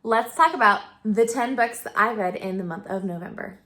let's talk about the 10 books that I read in the month of November.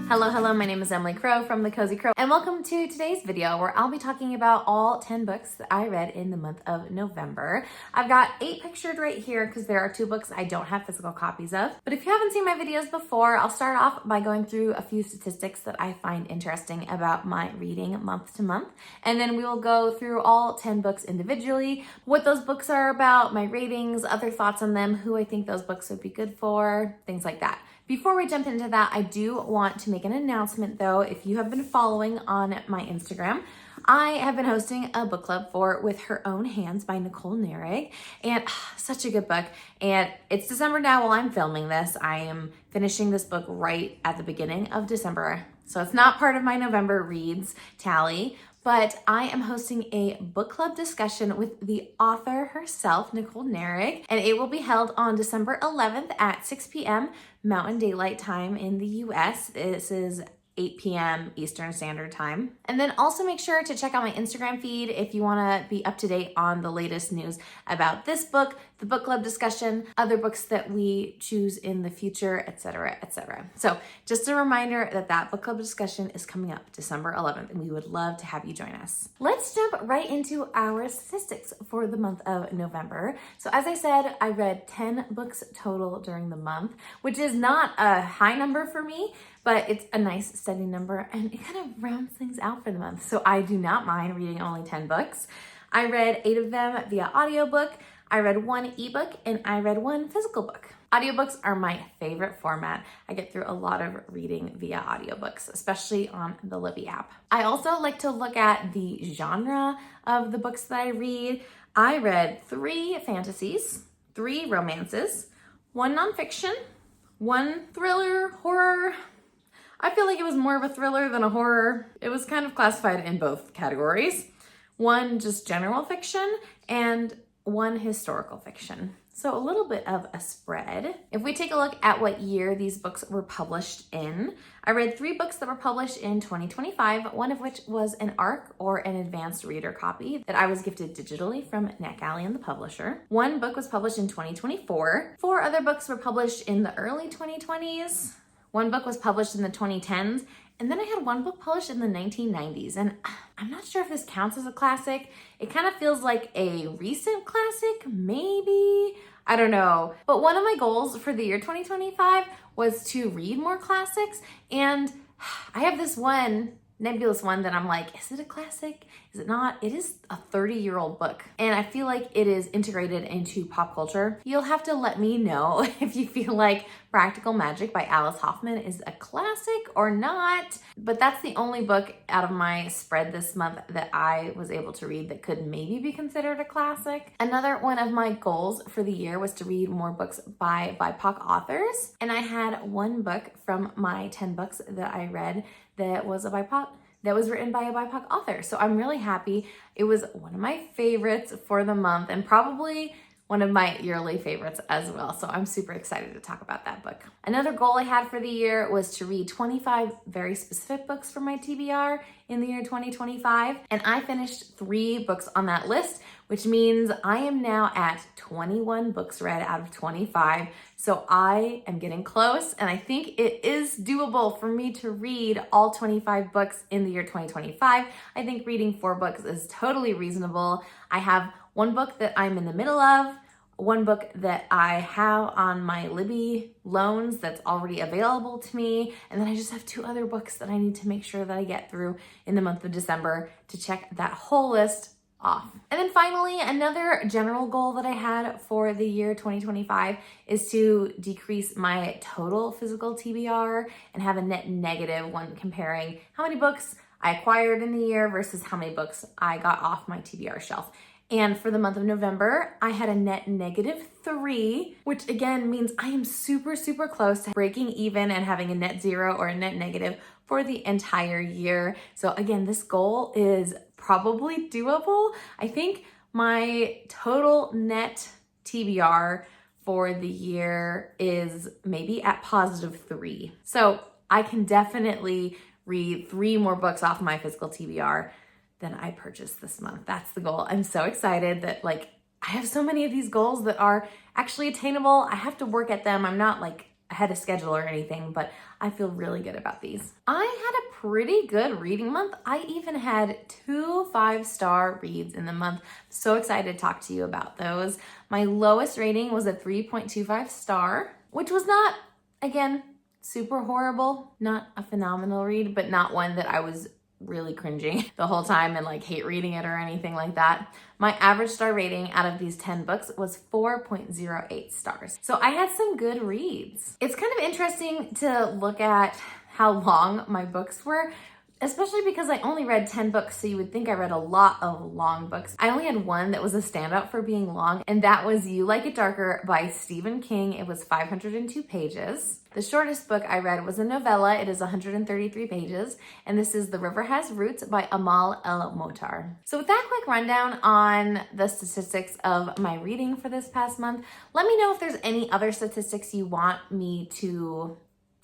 Hello, my name is Emily Crow from The Cozy Crow, and welcome to today's video where I'll be talking about all 10 books that I read in the month of November. I've got 8 pictured right here because there are 2 books I don't have physical copies of. But if you haven't seen my videos before, I'll start off by going through a few statistics that I find interesting about my reading month to month. And then we will go through all 10 books individually, what those books are about, my ratings, other thoughts on them, who I think those books would be good for, things like that. Before we jump into that, I do want to make an announcement though. If you have been following on my Instagram, I have been hosting a book club for With Her Own Hands by Nicole Nerig, and such a good book. And it's December now while I'm filming this. I am finishing this book right at the beginning of December, so it's not part of my November reads tally, but I am hosting a book club discussion with the author herself, Nicole Nerig, and it will be held on December 11th at 6 p.m. Mountain Daylight Time in the US. This is 8 p.m. Eastern Standard Time. And then also make sure to check out my Instagram feed if you want to be up to date on the latest news about this book, the book club discussion, other books that we choose in the future, etc., etc. So just a reminder that that book club discussion is coming up December 11th, and we would love to have you join us. Let's jump right into our statistics for the month of November. So as I said, I read 10 books total during the month, which is not a high number for me, but it's a nice steady number and it kind of rounds things out for the month. So I do not mind reading only 10 books. I read 8 of them via audiobook, I read 1 ebook, and I read 1 physical book. Audiobooks are my favorite format. I get through a lot of reading via audiobooks, especially on the Libby app. I also like to look at the genre of the books that I read. I read 3 fantasies, 3 romances, 1 nonfiction, 1 thriller, horror. I feel like it was more of a thriller than a horror. It was kind of classified in both categories. 1 just general fiction and 1 historical fiction. So a little bit of a spread. If we take a look at what year these books were published in, I read 3 books that were published in 2025, one of which was an ARC or an advanced reader copy that I was gifted digitally from NetGalley and the publisher. 1 book was published in 2024. 4 other books were published in the early 2020s. 1 book was published in the 2010s, and then I had 1 book published in the 1990s, and I'm not sure if this counts as a classic. It kind of feels like a recent classic, maybe? I don't know. But one of my goals for the year 2025 was to read more classics, and I have this one nebulous one that I'm like, is it a classic? Is it not? It is a 30-year-old book, and I feel like it is integrated into pop culture. You'll have to let me know if you feel like Practical Magic by Alice Hoffman is a classic or not, but that's the only book out of my spread this month that I was able to read that could maybe be considered a classic. Another one of my goals for the year was to read more books by BIPOC authors, and I had 1 book from my 10 books that I read that was written by a BIPOC author. So I'm really happy. It was one of my favorites for the month and probably one of my yearly favorites as well. So I'm super excited to talk about that book. Another goal I had for the year was to read 25 very specific books for my TBR in the year 2025. And I finished 3 books on that list, which means I am now at 21 books read out of 25. So I am getting close, and I think it is doable for me to read all 25 books in the year 2025. I think reading 4 books is totally reasonable. I have 1 book that I'm in the middle of, 1 book that I have on my Libby loans that's already available to me, and then I just have 2 other books that I need to make sure that I get through in the month of December to check that whole list off. And then finally, another general goal that I had for the year 2025 is to decrease my total physical TBR and have a net negative when comparing how many books I acquired in the year versus how many books I got off my TBR shelf. And for the month of November, I had a net -3, which again means I am super, super close to breaking even and having a net 0 or a net negative for the entire year. So again, this goal is probably doable. I think my total net TBR for the year is maybe at +3. So I can definitely read 3 more books off my physical TBR than I purchased this month. That's the goal. I'm so excited that like I have so many of these goals that are actually attainable. I have to work at them. I'm not like ahead of schedule or anything, but I feel really good about these. I had a pretty good reading month. I even had 2 5-star reads in the month. So excited to talk to you about those. My lowest rating was a 3.25 star, which was not, again, super horrible, not a phenomenal read, but not one that I was really cringing the whole time and like hate reading it or anything like that. My average star rating out of these 10 books was 4.08 stars. So I had some good reads. It's kind of interesting to look at how long my books were, especially because I only read 10 books, so you would think I read a lot of long books. I only had one that was a standout for being long, and that was You Like It Darker by Stephen King. It was 502 pages. The shortest book I read was a novella. It is 133 pages, and this is The River Has Roots by Amal El-Mohtar. So with that quick rundown on the statistics of my reading for this past month, let me know if there's any other statistics you want me to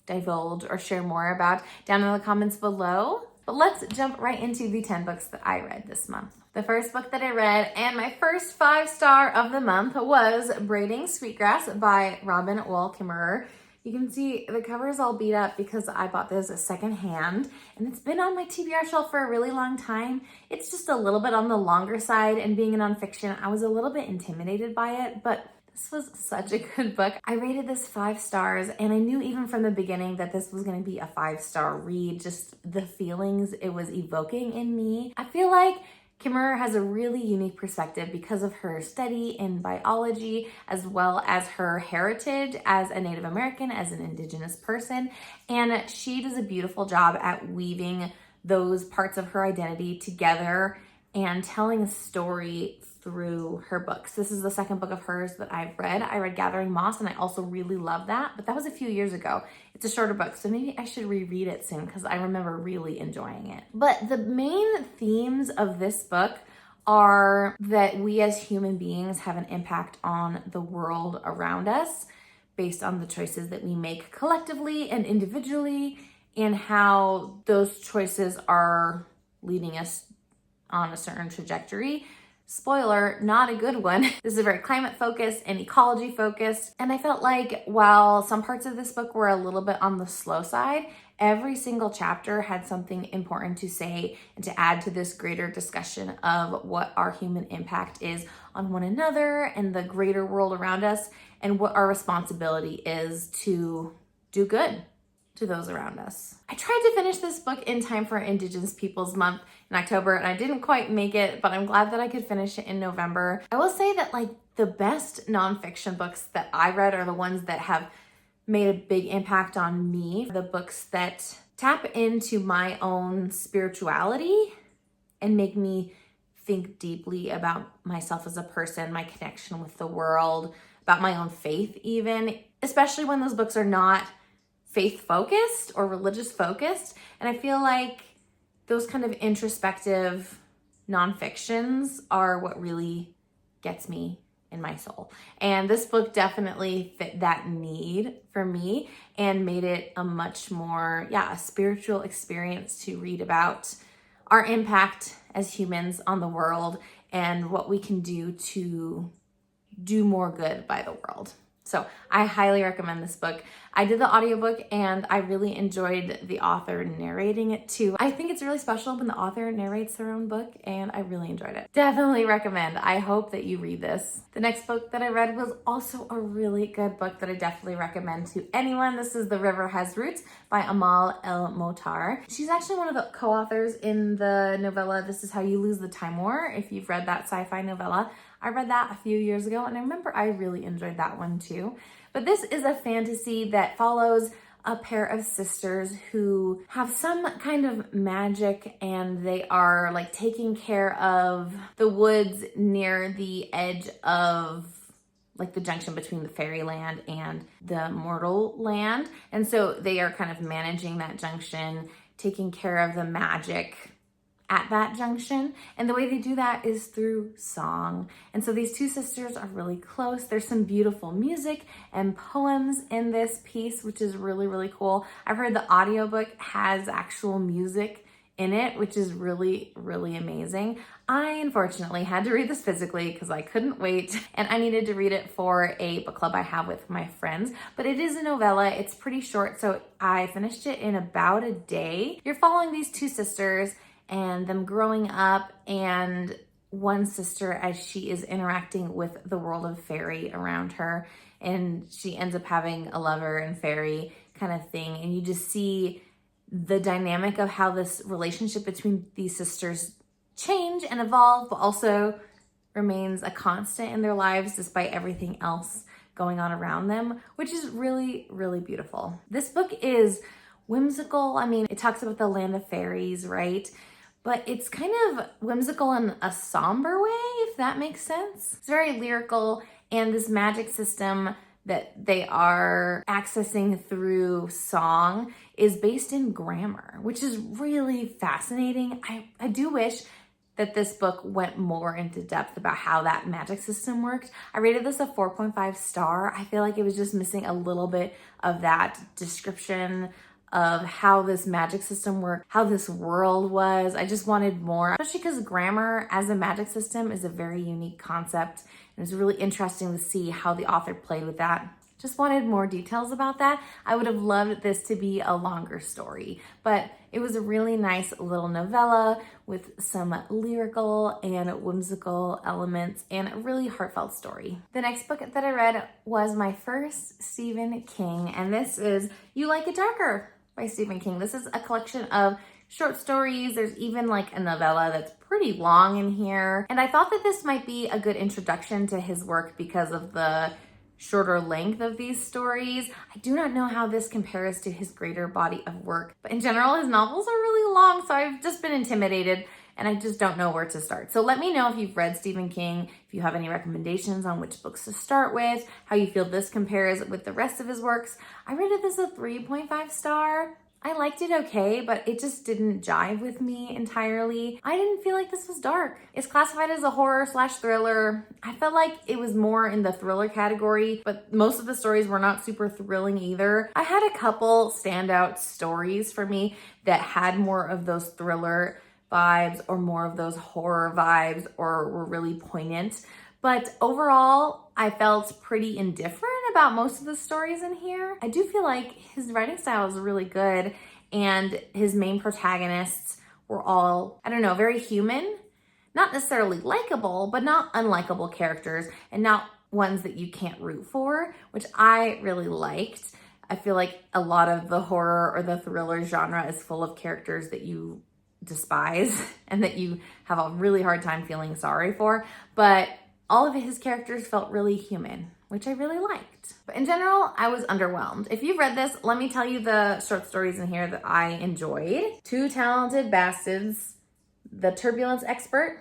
divulge or share more about down in the comments below. But let's jump right into the 10 books that I read this month. The first book that I read and my first 5-star of the month was Braiding Sweetgrass by Robin Wall Kimmerer. You can see the cover is all beat up because I bought this secondhand and it's been on my TBR shelf for a really long time. It's just a little bit on the longer side, and being a nonfiction, I was a little bit intimidated by it, but this was such a good book. I rated this 5 stars, and I knew even from the beginning that this was going to be a 5-star read, just the feelings it was evoking in me. I feel like Kimmerer has a really unique perspective because of her study in biology, as well as her heritage as a Native American, as an Indigenous person, and she does a beautiful job at weaving those parts of her identity together and telling a story through her books. This is the second book of hers that I've read. I read Gathering Moss, and I also really love that, but that was a few years ago. It's a shorter book, so maybe I should reread it soon because I remember really enjoying it. But the main themes of this book are that we as human beings have an impact on the world around us based on the choices that we make collectively and individually, and how those choices are leading us on a certain trajectory. Spoiler, not a good one. This is very climate focused and ecology focused. And I felt like while some parts of this book were a little bit on the slow side, every single chapter had something important to say and to add to this greater discussion of what our human impact is on one another and the greater world around us, and what our responsibility is to do good to those around us. I tried to finish this book in time for Indigenous Peoples Month in October, and I didn't quite make it, but I'm glad that I could finish it in November. I will say that like the best nonfiction books that I read are the ones that have made a big impact on me, the books that tap into my own spirituality and make me think deeply about myself as a person, my connection with the world, about my own faith even, especially when those books are not faith focused or religious focused. And I feel like those kind of introspective nonfictions are what really gets me in my soul. And this book definitely fit that need for me and made it a much more, a spiritual experience to read about our impact as humans on the world and what we can do to do more good by the world. So I highly recommend this book. I did the audiobook and I really enjoyed the author narrating it too. I think it's really special when the author narrates their own book, and I really enjoyed it. Definitely recommend. I hope that you read this. The next book that I read was also a really good book that I definitely recommend to anyone. This is The River Has Roots by Amal El-Mohtar. She's actually one of the co-authors in the novella This Is How You Lose the Time War, if you've read that sci-fi novella. I read that a few years ago, and I remember I really enjoyed that one too. But this is a fantasy that follows a pair of sisters who have some kind of magic, and they are like taking care of the woods near the edge of like the junction between the fairyland and the mortal land. And so they are kind of managing that junction, taking care of the magic at that junction. And the way they do that is through song. And so these two sisters are really close. There's some beautiful music and poems in this piece, which is really, really cool. I've heard the audiobook has actual music in it, which is really, really amazing. I unfortunately had to read this physically because I couldn't wait, and I needed to read it for a book club I have with my friends. But it is a novella. It's pretty short, so I finished it in about a day. You're following these two sisters and them growing up, and one sister as she is interacting with the world of fairy around her, and she ends up having a lover and fairy kind of thing. And you just see the dynamic of how this relationship between these sisters change and evolve, but also remains a constant in their lives despite everything else going on around them, which is really, really beautiful. This book is whimsical. I mean, it talks about the land of fairies, right? But it's kind of whimsical in a somber way, if that makes sense. It's very lyrical, and this magic system that they are accessing through song is based in grammar, which is really fascinating. I do wish that this book went more into depth about how that magic system worked. I rated this a 4.5 star. I feel like it was just missing a little bit of that description of how this magic system worked, how this world was. I just wanted more, especially because grammar as a magic system is a very unique concept. It was really interesting to see how the author played with that. Just wanted more details about that. I would have loved this to be a longer story, but it was a really nice little novella with some lyrical and whimsical elements and a really heartfelt story. The next book that I read was my first Stephen King, and this is You Like It Darker by Stephen King. This is a collection of short stories. There's even like a novella that's pretty long in here. And I thought that this might be a good introduction to his work because of the shorter length of these stories. I do not know how this compares to his greater body of work, but in general, his novels are really long, so I've just been intimidated and I just don't know where to start. So let me know if you've read Stephen King, if you have any recommendations on which books to start with, how you feel this compares with the rest of his works. I rated this a 3.5 star. I liked it okay, but it just didn't jive with me entirely. I didn't feel like this was dark. It's classified as a horror / thriller. I felt like it was more in the thriller category, but most of the stories were not super thrilling either. I had a couple standout stories for me that had more of those thriller vibes or more of those horror vibes or were really poignant. But overall, I felt pretty indifferent about most of the stories in here. I do feel like his writing style is really good, and his main protagonists were all, I don't know, very human. Not necessarily likable, but not unlikable characters, and not ones that you can't root for, which I really liked. I feel like a lot of the horror or the thriller genre is full of characters that you despise and that you have a really hard time feeling sorry for. But all of his characters felt really human, which I really liked. But in general, I was underwhelmed. If you've read this, let me tell you the short stories in here that I enjoyed. Two Talented Bastards, The Turbulence Expert,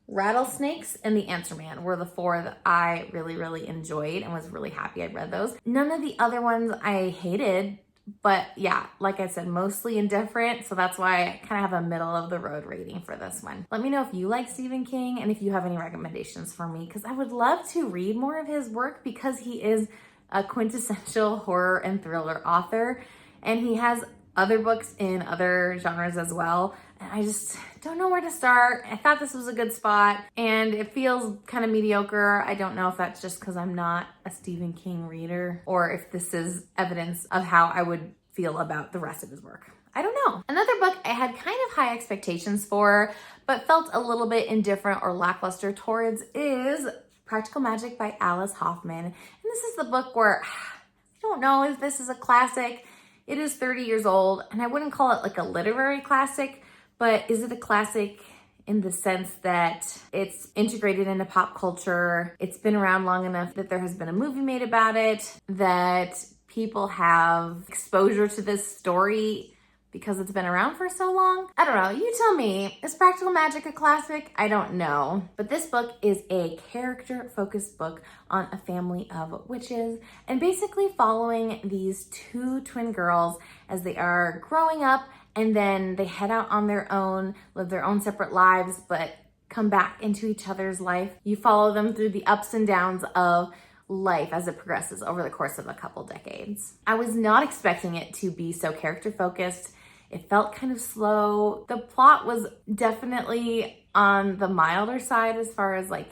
Rattlesnakes, and The Answer Man were the four that I really, really enjoyed and was really happy I read those. None of the other ones I hated, but yeah, like I said, mostly indifferent. So that's why I kind of have a middle of the road rating for this one. Let me know if you like Stephen King and if you have any recommendations for me, because I would love to read more of his work because he is a quintessential horror and thriller author, and he has other books in other genres as well. And I just don't know where to start. I thought this was a good spot and it feels kind of mediocre. I don't know if that's just because I'm not a Stephen King reader or if this is evidence of how I would feel about the rest of his work. I don't know. Another book I had kind of high expectations for, but felt a little bit indifferent or lackluster towards is Practical Magic by Alice Hoffman. And this is the book where I don't know if this is a classic. It is 30 years old, and I wouldn't call it like a literary classic, but is it a classic in the sense that it's integrated into pop culture? It's been around long enough that there has been a movie made about it, that people have exposure to this story because it's been around for so long? I don't know, you tell me. Is Practical Magic a classic? I don't know. But this book is a character-focused book on a family of witches and basically following these two twin girls as they are growing up and then they head out on their own, live their own separate lives, but come back into each other's life. You follow them through the ups and downs of life as it progresses over the course of a couple decades. I was not expecting it to be so character focused. It felt kind of slow. The plot was definitely on the milder side as far as like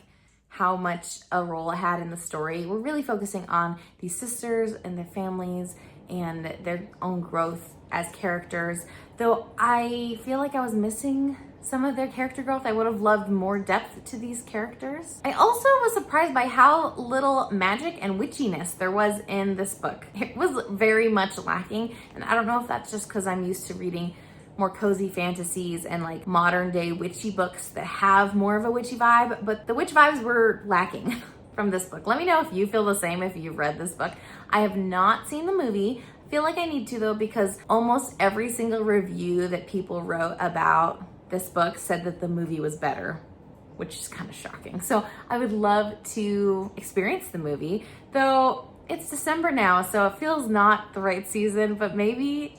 how much a role it had in the story. We're really focusing on these sisters and their families and their own growth as characters. Though I feel like I was missing some of their character growth. I would have loved more depth to these characters. I also was surprised by how little magic and witchiness there was in this book. It was very much lacking, and I don't know if that's just because I'm used to reading more cozy fantasies and like modern day witchy books that have more of a witchy vibe, but the witch vibes were lacking from this book. Let me know if you feel the same if you've read this book. I have not seen the movie. I feel like I need to though, because almost every single review that people wrote about this book said that the movie was better, which is kind of shocking. So I would love to experience the movie, though it's December now, so it feels not the right season, but maybe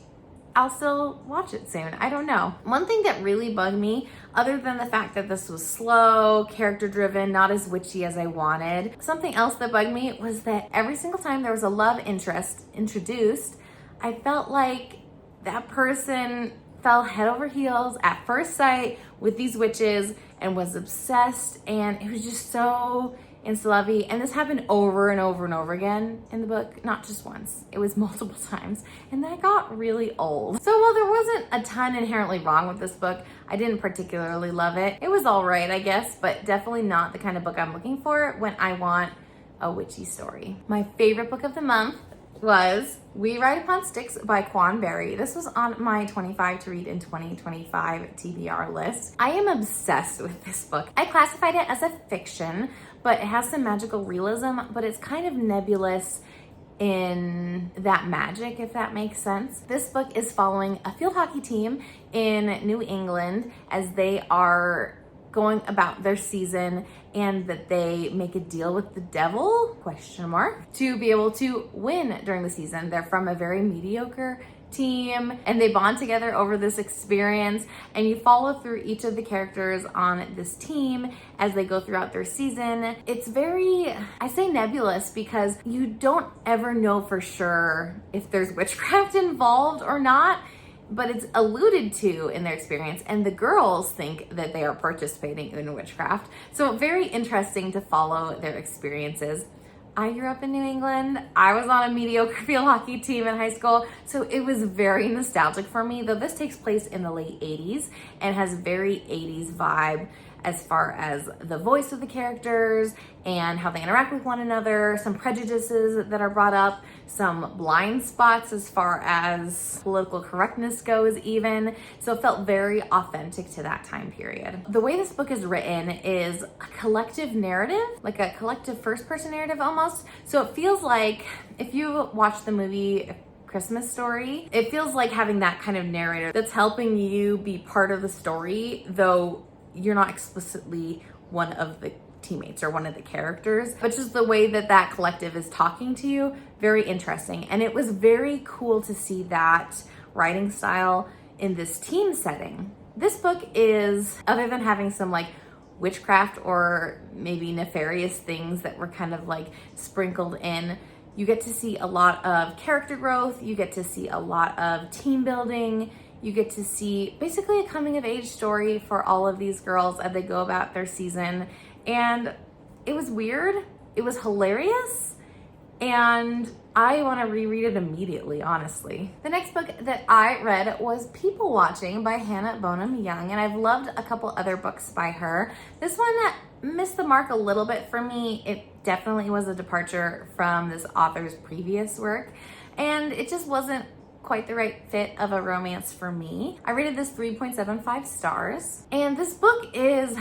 I'll still watch it soon. I don't know. One thing that really bugged me, other than the fact that this was slow, character driven, not as witchy as I wanted, something else that bugged me was that every single time there was a love interest introduced, I felt like that person fell head over heels at first sight with these witches and was obsessed, and it was just so insta-lovey. And this happened over and over and over again in the book, not just once. It was multiple times, and that got really old. So while there wasn't a ton inherently wrong with this book, I didn't particularly love it. It was all right, I guess, but definitely not the kind of book I'm looking for when I want a witchy story. My favorite book of the month was We Ride Upon Sticks by Quan. This was on my 25 to read in 2025 TBR list. I am obsessed with this book. I classified it as a fiction, but it has some magical realism, but it's kind of nebulous in that magic, if that makes sense. This book is following a field hockey team in New England as they are going about their season, and that they make a deal with the devil, to be able to win during the season. They're from a very mediocre team, and they bond together over this experience, and you follow through each of the characters on this team as they go throughout their season. It's very, I say nebulous because you don't ever know for sure if there's witchcraft involved or not, but it's alluded to in their experience, and the girls think that they are participating in witchcraft. So very interesting to follow their experiences. I grew up in New England. I was on a mediocre field hockey team in high school, so it was very nostalgic for me, though this takes place in the late 80s and has very 80s vibe as far as the voice of the characters and how they interact with one another, some prejudices that are brought up, some blind spots as far as political correctness goes even. So it felt very authentic to that time period. The way this book is written is a collective narrative, like a collective first-person narrative almost. So it feels like if you watch the movie Christmas Story, it feels like having that kind of narrator that's helping you be part of the story, though you're not explicitly one of the teammates or one of the characters, but just the way that that collective is talking to you, very interesting. And it was very cool to see that writing style in this team setting. This book is, other than having some like witchcraft or maybe nefarious things that were kind of like sprinkled in, you get to see a lot of character growth, you get to see a lot of team building, you get to see basically a coming of age story for all of these girls as they go about their season. And it was weird, it was hilarious, and I want to reread it immediately, honestly. The next book that I read was People Watching by Bonam-Young, and I've loved a couple other books by her. This one missed the mark a little bit for me. It definitely was a departure from this author's previous work, and it just wasn't quite the right fit of a romance for me. I rated this 3.75 stars, and this book is,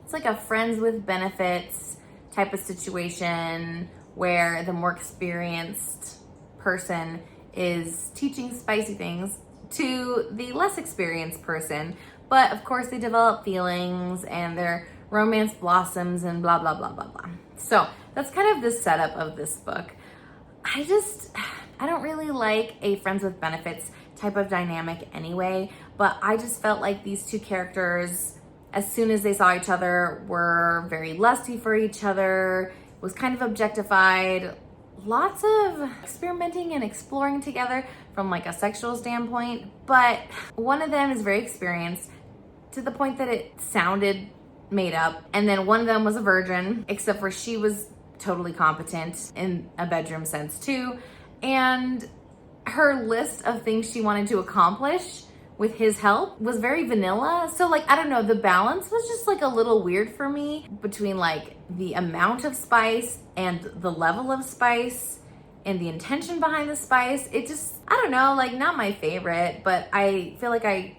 it's like a friends with benefits type of situation where the more experienced person is teaching spicy things to the less experienced person, but of course they develop feelings and their romance blossoms and blah blah blah blah blah. So that's kind of the setup of this book. I don't really like a friends with benefits type of dynamic anyway, but I just felt like these two characters, as soon as they saw each other, were very lusty for each other, was kind of objectified, lots of experimenting and exploring together from like a sexual standpoint, but one of them is very experienced to the point that it sounded made up, and then one of them was a virgin, except for she was totally competent in a bedroom sense too, and her list of things she wanted to accomplish with his help was very vanilla. So like, I don't know, the balance was just like a little weird for me between like the amount of spice and the level of spice and the intention behind the spice. It just, I don't know, like not my favorite, but I feel like I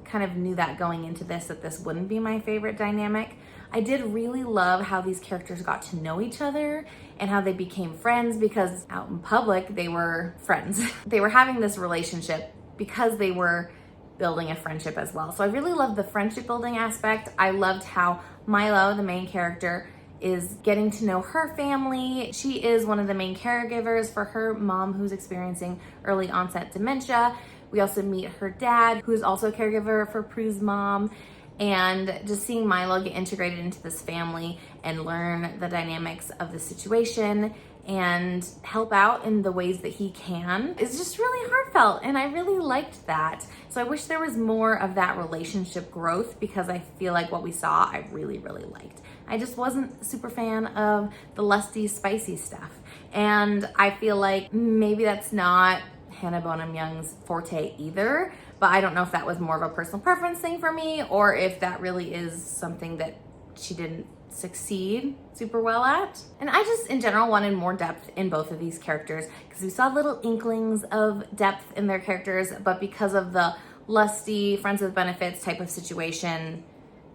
kind of knew that going into this, that this wouldn't be my favorite dynamic. I did really love how these characters got to know each other and how they became friends, because out in public, they were friends. They were having this relationship because they were building a friendship as well. So I really loved the friendship building aspect. I loved how Milo, the main character, is getting to know her family. She is one of the main caregivers for her mom, who's experiencing early onset dementia. We also meet her dad, who's also a caregiver for Prue's mom. And just seeing Milo get integrated into this family and learn the dynamics of the situation and help out in the ways that he can is just really heartfelt, and I really liked that. So I wish there was more of that relationship growth, because I feel like what we saw I really liked. I just wasn't a super fan of the lusty, spicy stuff, and I feel like maybe that's not Hannah Bonam-Young's forte either, but I don't know if that was more of a personal preference thing for me, or if that really is something that she didn't succeed super well at. And I just in general wanted more depth in both of these characters, because we saw little inklings of depth in their characters, but because of the lusty friends with benefits type of situation,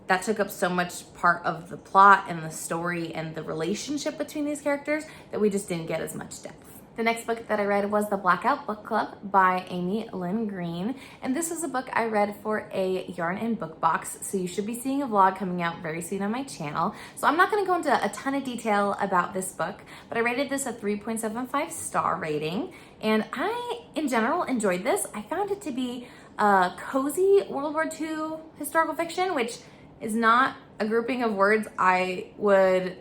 that took up so much part of the plot and the story and the relationship between these characters that we just didn't get as much depth. The next book that I read was The Blackout Book Club by Amy Lynn Green. And this is a book I read for a yarn and book box. So you should be seeing a vlog coming out very soon on my channel. So I'm not gonna go into a ton of detail about this book, but I rated this a 3.75 star rating. And I, in general, enjoyed this. I found it to be a cozy World War II historical fiction, which is not a grouping of words I would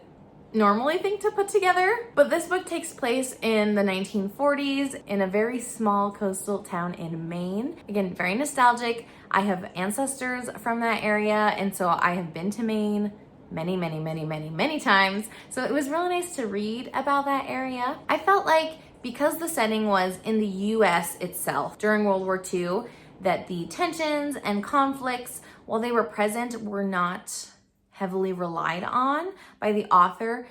normally think to put together, but this book takes place in the 1940s in a very small coastal town in Maine. Again, very nostalgic. I have ancestors from that area, and so I have been to Maine many times. So it was really nice to read about that area. I felt like because the setting was in the US itself during World War II, that the tensions and conflicts, while they were present, were not heavily relied on by the author.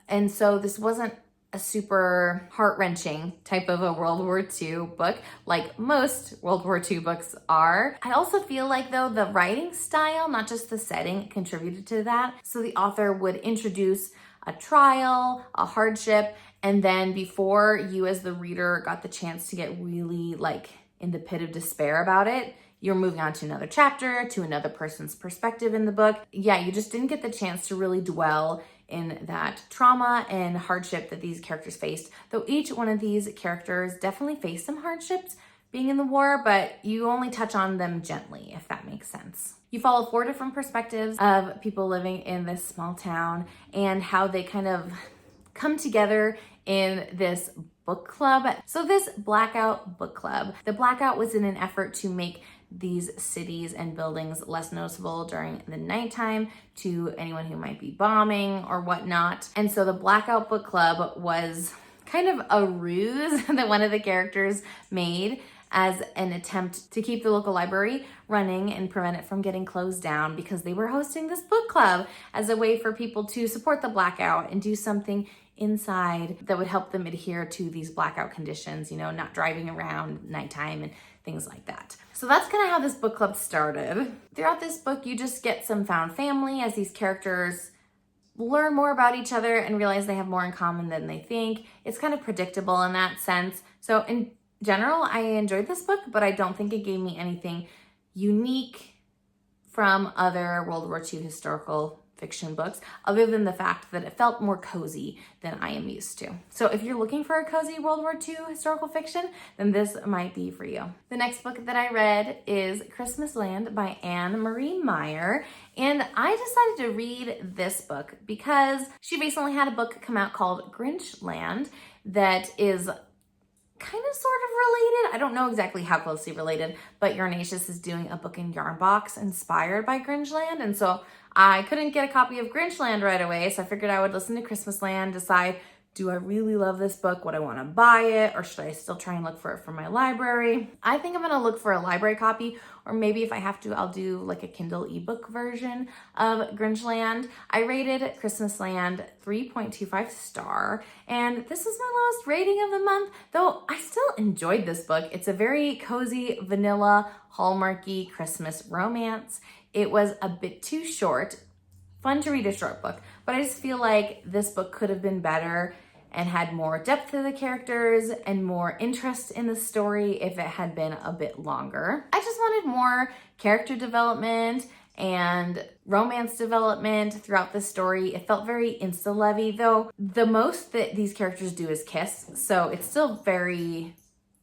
And so this wasn't a super heart-wrenching type of a World War II book like most World War II books are. I also feel like though the writing style, not just the setting, contributed to that. So the author would introduce a trial, a hardship, and then before you as the reader got the chance to get really like in the pit of despair about it, you're moving on to another chapter, to another person's perspective in the book. Yeah, you just didn't get the chance to really dwell in that trauma and hardship that these characters faced. Though each one of these characters definitely faced some hardships being in the war, but you only touch on them gently, if that makes sense. You follow 4 different perspectives of people living in this small town and how they kind of come together in this book club. So this Blackout book club, the Blackout was in an effort to make these cities and buildings less noticeable during the nighttime to anyone who might be bombing or whatnot. And so the Blackout book club was kind of a ruse that one of the characters made as an attempt to keep the local library running and prevent it from getting closed down, because they were hosting this book club as a way for people to support the Blackout and do something inside that would help them adhere to these blackout conditions, you know, not driving around nighttime and things like that. So that's kind of how this book club started. Throughout this book, you just get some found family as these characters learn more about each other and realize they have more in common than they think. It's kind of predictable in that sense. So in general, I enjoyed this book, but I don't think it gave me anything unique from other World War II historical fiction books, other than the fact that it felt more cozy than I am used to. So if you're looking for a cozy World War II historical fiction, then this might be for you. The next book that I read is Christmasland by Anne Marie Meyer. And I decided to read this book because she recently had a book come out called Grinchland that is kind of sort of related. I don't know exactly how closely related, but Yarnatius is doing a book in Yarn Box inspired by Grinchland. And so I couldn't get a copy of Grinchland right away. So I figured I would listen to Christmasland, decide, do I really love this book? Would I want to buy it? Or should I still try and look for it from my library? I think I'm going to look for a library copy, or maybe if I have to, I'll do like a Kindle ebook version of Grinchland. I rated Christmasland 3.25 star, and this is my lowest rating of the month, though I still enjoyed this book. It's a very cozy, vanilla, hallmarky Christmas romance. It was a bit too short. Fun to read a short book, but I just feel like this book could have been better and had more depth to the characters and more interest in the story if it had been a bit longer. I just wanted more character development and romance development throughout the story. It felt very insta-levy, though the most that these characters do is kiss, so it's still very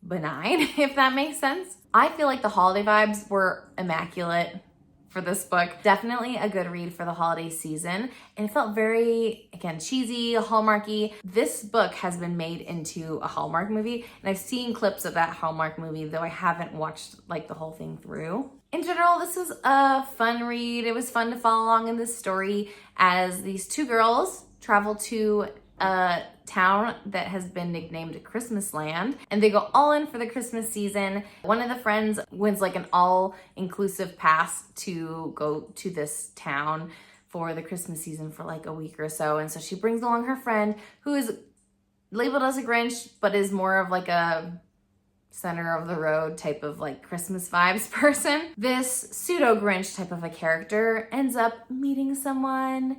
benign, if that makes sense. I feel like the holiday vibes were immaculate for this book. Definitely a good read for the holiday season. And it felt very, again, cheesy, hallmarky. This book has been made into a Hallmark movie, and I've seen clips of that Hallmark movie, though I haven't watched like the whole thing through. In general, this was a fun read. It was fun to follow along in this story as these two girls travel to a town that has been nicknamed Christmasland, and they go all in for the Christmas season. One of the friends wins like an all-inclusive pass to go to this town for the Christmas season for like a week or so, and so she brings along her friend who is labeled as a Grinch, but is more of like a center of the road type of like Christmas vibes person. This pseudo Grinch type of a character ends up meeting someone.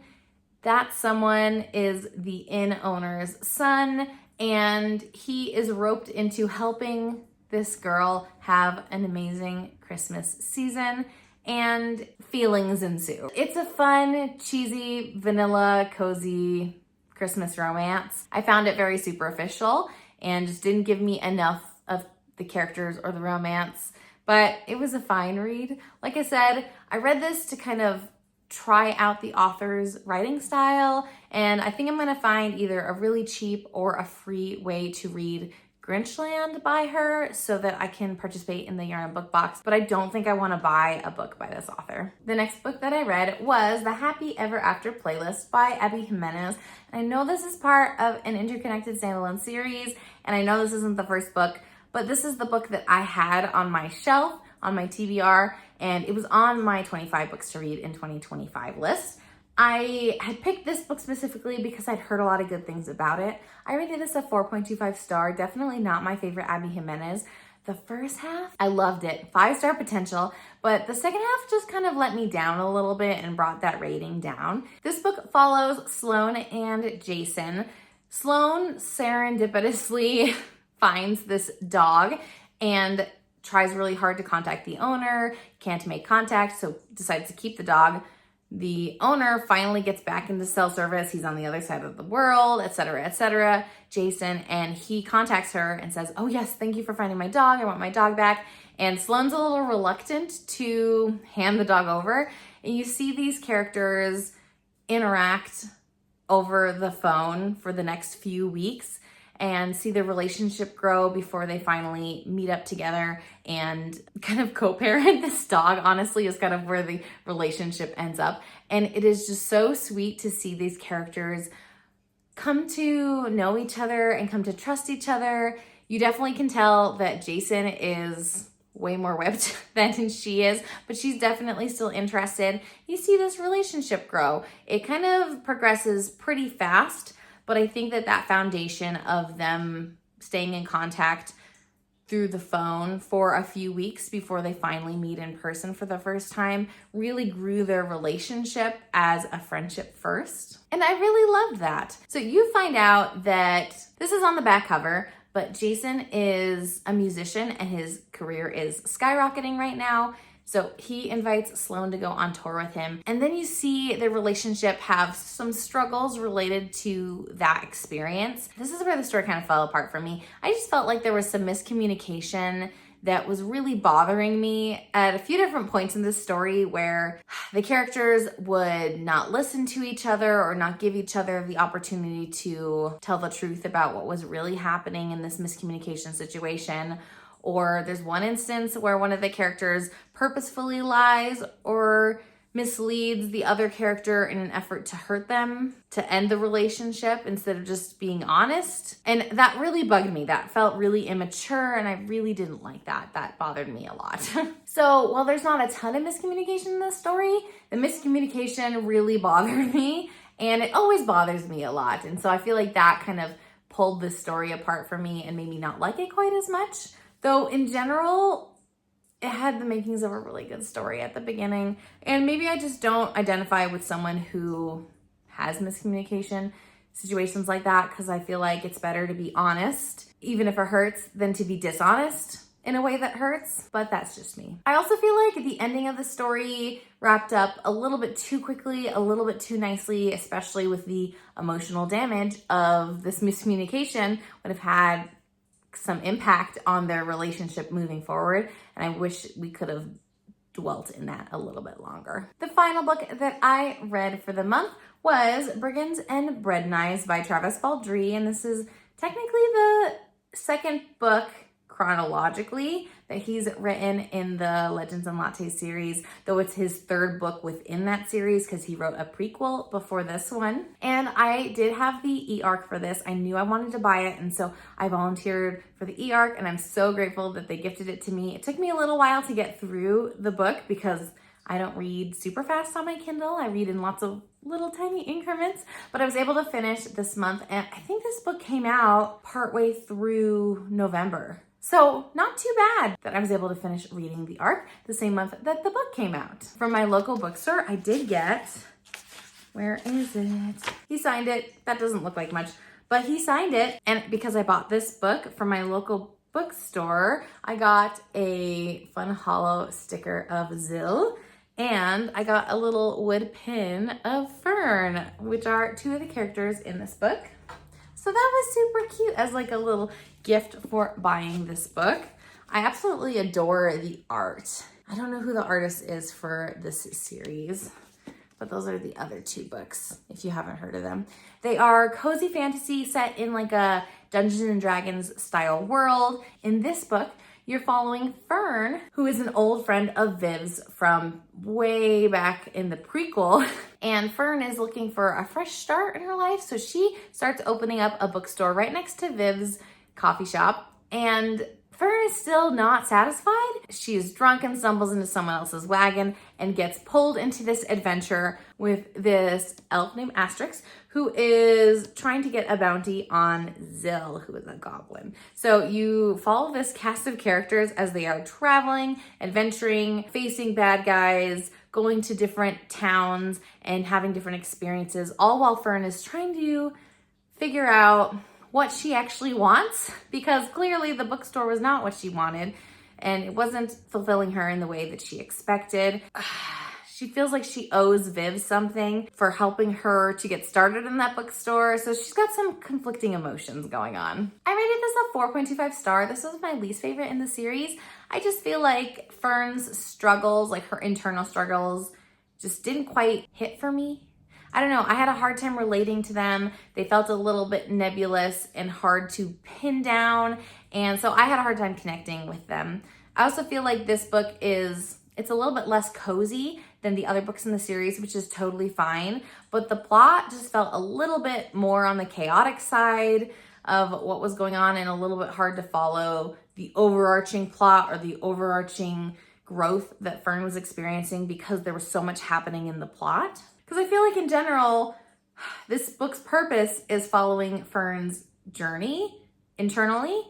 That someone is the inn owner's son, and he is roped into helping this girl have an amazing Christmas season, and feelings ensue. It's a fun, cheesy, vanilla, cozy Christmas romance. I found it very superficial and just didn't give me enough of the characters or the romance, but it was a fine read. Like I said, I read this to kind of try out the author's writing style, and I think I'm gonna find either a really cheap or a free way to read Grinchland by her so that I can participate in the Yarn Book Box, but I don't think I wanna buy a book by this author. The next book that I read was The Happy Ever After Playlist by Abby Jimenez. I know this is part of an interconnected standalone series, and I know this isn't the first book, but this is the book that I had on my shelf, on my TBR, and it was on my 25 books to read in 2025 list. I had picked this book specifically because I'd heard a lot of good things about it. I rated this a 4.25 star, definitely not my favorite Abby Jimenez. The first half, I loved it, 5-star potential, but the second half just kind of let me down a little bit and brought that rating down. This book follows Sloane and Jason. Sloane serendipitously finds this dog and tries really hard to contact the owner, can't make contact, so decides to keep the dog. The owner finally gets back into cell service. He's on the other side of the world, etc., Jason, and he contacts her and says, oh yes, thank you for finding my dog. I want my dog back. And Sloane's a little reluctant to hand the dog over. And you see these characters interact over the phone for the next few weeks and see their relationship grow before they finally meet up together and kind of co-parent this dog, honestly, is kind of where the relationship ends up. And it is just so sweet to see these characters come to know each other and come to trust each other. You definitely can tell that Jason is way more whipped than she is, but she's definitely still interested. You see this relationship grow. It kind of progresses pretty fast, but I think that that foundation of them staying in contact through the phone for a few weeks before they finally meet in person for the first time really grew their relationship as a friendship first. And I really loved that. So you find out that this is on the back cover, but Jason is a musician and his career is skyrocketing right now. So he invites Sloane to go on tour with him. And then you see their relationship have some struggles related to that experience. This is where the story kind of fell apart for me. I just felt like there was some miscommunication that was really bothering me at a few different points in this story, where the characters would not listen to each other or not give each other the opportunity to tell the truth about what was really happening in this miscommunication situation. Or there's one instance where one of the characters purposefully lies or misleads the other character in an effort to hurt them, to end the relationship instead of just being honest. And that really bugged me. That felt really immature, and I really didn't like that. That bothered me a lot. So while there's not a ton of miscommunication in this story, the miscommunication really bothered me, and it always bothers me a lot. And so I feel like that kind of pulled this story apart for me and made me not like it quite as much. Though in general, it had the makings of a really good story at the beginning. And maybe I just don't identify with someone who has miscommunication situations like that, because I feel like it's better to be honest, even if it hurts, than to be dishonest in a way that hurts. But that's just me. I also feel like the ending of the story wrapped up a little bit too quickly, a little bit too nicely, especially with the emotional damage of this miscommunication would have had some impact on their relationship moving forward. And I wish we could have dwelt in that a little bit longer. The final book that I read for the month was Brigands and Breadknives by Travis Baldree. And this is technically the second book chronologically that he's written in the Legends and Lattes series, though it's his third book within that series because he wrote a prequel before this one. And I did have the e-arc for this. I knew I wanted to buy it, and so I volunteered for the e-arc, and I'm so grateful that they gifted it to me. It took me a little while to get through the book because I don't read super fast on my Kindle. I read in lots of little tiny increments, but I was able to finish this month, and I think this book came out partway through November. So not too bad that I was able to finish reading the arc the same month that the book came out. From my local bookstore, I did get, where is it? He signed it. That doesn't look like much, but he signed it. And because I bought this book from my local bookstore, I got a fun hollow sticker of Zill, and I got a little wood pin of Fern, which are two of the characters in this book. So that was super cute as like a little gift for buying this book. I absolutely adore the art. I don't know who the artist is for this series, but those are the other two books, if you haven't heard of them. They are cozy fantasy set in like a Dungeons and Dragons style world. In this book, you're following Fern, who is an old friend of Viv's from way back in the prequel. And Fern is looking for a fresh start in her life. So she starts opening up a bookstore right next to Viv's coffee shop. And Fern is still not satisfied. She is drunk and stumbles into someone else's wagon and gets pulled into this adventure with this elf named Asterix, who is trying to get a bounty on Zill, who is a goblin. So you follow this cast of characters as they are traveling, adventuring, facing bad guys, going to different towns and having different experiences, all while Fern is trying to figure out what she actually wants, because clearly the bookstore was not what she wanted and it wasn't fulfilling her in the way that she expected. She feels like she owes Viv something for helping her to get started in that bookstore. So she's got some conflicting emotions going on. I rated this a 4.25 star. This was my least favorite in the series. I just feel like Fern's struggles, like her internal struggles, just didn't quite hit for me. I don't know, I had a hard time relating to them. They felt a little bit nebulous and hard to pin down. And so I had a hard time connecting with them. I also feel like this book it's a little bit less cozy than the other books in the series, which is totally fine. But the plot just felt a little bit more on the chaotic side of what was going on and a little bit hard to follow the overarching plot or the overarching growth that Fern was experiencing because there was so much happening in the plot. Because I feel like in general, this book's purpose is following Fern's journey internally.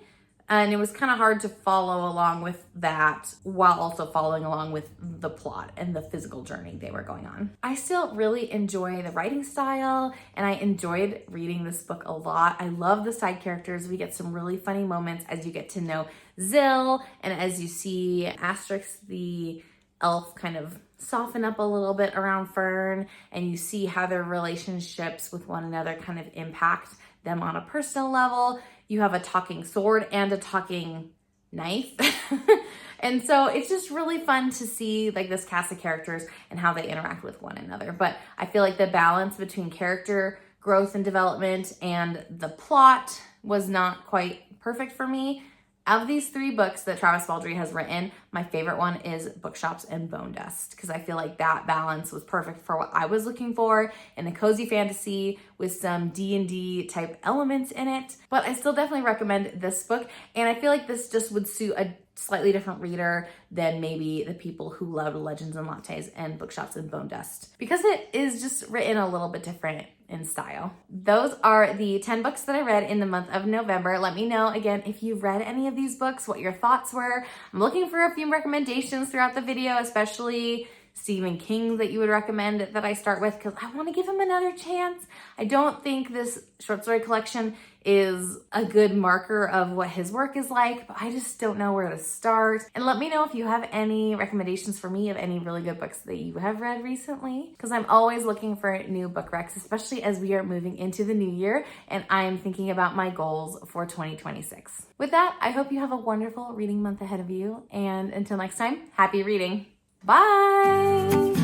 And it was kind of hard to follow along with that while also following along with the plot and the physical journey they were going on. I still really enjoy the writing style and I enjoyed reading this book a lot. I love the side characters. We get some really funny moments as you get to know Zill and as you see Asterix, the Elf kind of soften up a little bit around Fern, and you see how their relationships with one another kind of impact them on a personal level. You have a talking sword and a talking knife. And so it's just really fun to see like this cast of characters and how they interact with one another. But I feel like the balance between character growth and development and the plot was not quite perfect for me. Of these 3 books that Travis Baldree has written, my favorite one is Bookshops and Bone Dust, because I feel like that balance was perfect for what I was looking for in a cozy fantasy with some D&D type elements in it. But I still definitely recommend this book, and I feel like this just would suit a slightly different reader than maybe the people who loved Legends and Lattes and Bookshops and Bone Dust, because it is just written a little bit different in style. Those are the 10 books that I read in the month of November. Let me know again if you've read any of these books, what your thoughts were. I'm looking for a few recommendations throughout the video, especially Stephen King that you would recommend that I start with, because I want to give him another chance. I don't think this short story collection is a good marker of what his work is like, but I just don't know where to start. And let me know if you have any recommendations for me of any really good books that you have read recently, because I'm always looking for new book recs, especially as we are moving into the new year and I am thinking about my goals for 2026. With that, I hope you have a wonderful reading month ahead of you, and until next time, happy reading. Bye!